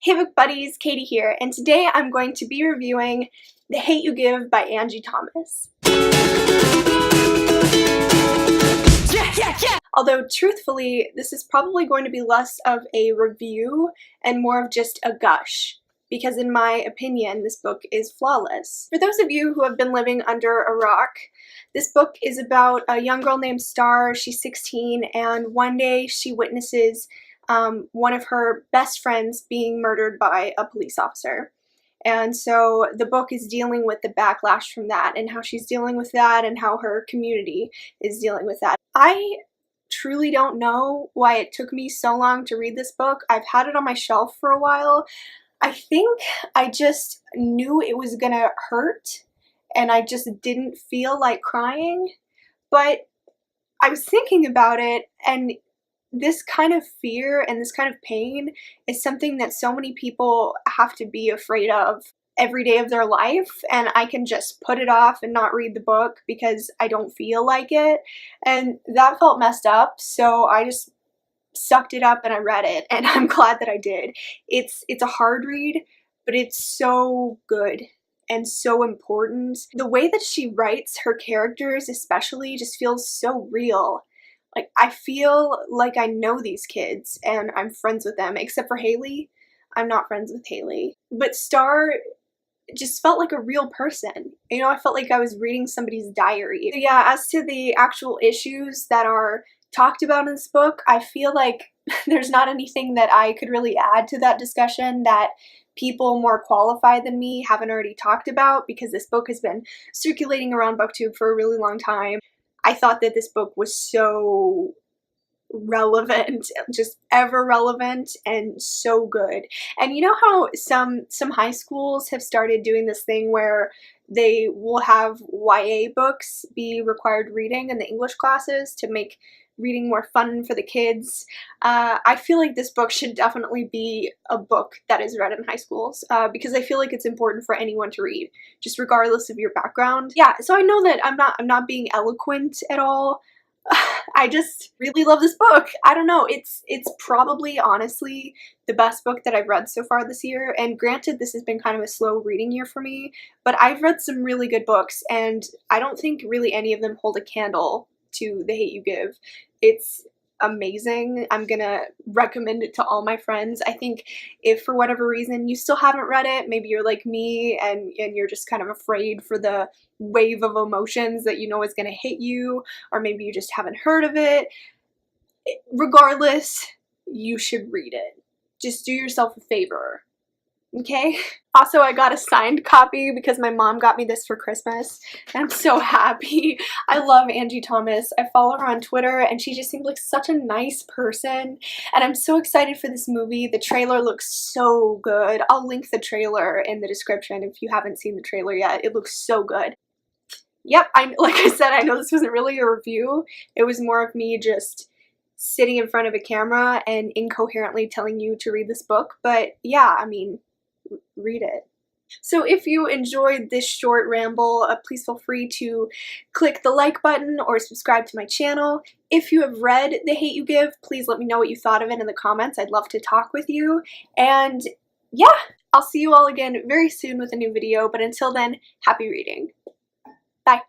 Hey book buddies, Katie here, and today I'm going to be reviewing The Hate You Give by Angie Thomas. Yeah! Although truthfully, this is probably going to be less of a review and more of just a gush, because in my opinion, this book is flawless. For those of you who have been living under a rock, this book is about a young girl named Star. She's 16, and one day she witnesses one of her best friends being murdered by a police officer. And so the book is dealing with the backlash from that and how she's dealing with that and how her community is dealing with that. I truly don't know why it took me so long to read this book. I've had it on my shelf for a while. I think I just knew it was gonna hurt and I just didn't feel like crying. But I was thinking about it, and this kind of fear and this kind of pain is something that so many people have to be afraid of every day of their life, and I can just put it off and not read the book because I don't feel like it, and that felt messed up, so I just sucked it up and I read it, and I'm glad that I did. It's a hard read, but it's so good and so important. The way that she writes her characters especially just feels so real. Like, I feel like I know these kids and I'm friends with them, except for Haley. I'm not friends with Haley. But Star just felt like a real person. You know, I felt like I was reading somebody's diary. So yeah, as to the actual issues that are talked about in this book, I feel like there's not anything that I could really add to that discussion that people more qualified than me haven't already talked about, because this book has been circulating around BookTube for a really long time. I thought that this book was so relevant, just ever relevant, and so good. And you know how some high schools have started doing this thing where they will have YA books be required reading in the English classes to make reading more fun for the kids? I feel like this book should definitely be a book that is read in high schools, because I feel like it's important for anyone to read, just regardless of your background. Yeah, so I know that I'm not being eloquent at all. I just really love this book. I don't know, it's probably honestly the best book that I've read so far this year, and granted this has been kind of a slow reading year for me, but I've read some really good books, and I don't think really any of them hold a candle to The Hate You Give. It's amazing. I'm gonna recommend it to all my friends. I think if for whatever reason you still haven't read it, maybe you're like me and you're just kind of afraid for the wave of emotions that you know is gonna hit you, or maybe you just haven't heard of it. Regardless, you should read it. Just do yourself a favor. Okay? Also, I got a signed copy because my mom got me this for Christmas, and I'm so happy. I love Angie Thomas. I follow her on Twitter, and she just seems like such a nice person, and I'm so excited for this movie. The trailer looks so good. I'll link the trailer in the description if you haven't seen the trailer yet. It looks so good. Yep, like I said, I know this wasn't really a review. It was more of me just sitting in front of a camera and incoherently telling you to read this book, but yeah, I mean, read it. So if you enjoyed this short ramble, please feel free to click the like button or subscribe to my channel. If you have read The Hate You Give, please let me know what you thought of it in the comments. I'd love to talk with you. And yeah, I'll see you all again very soon with a new video, but until then, happy reading. Bye.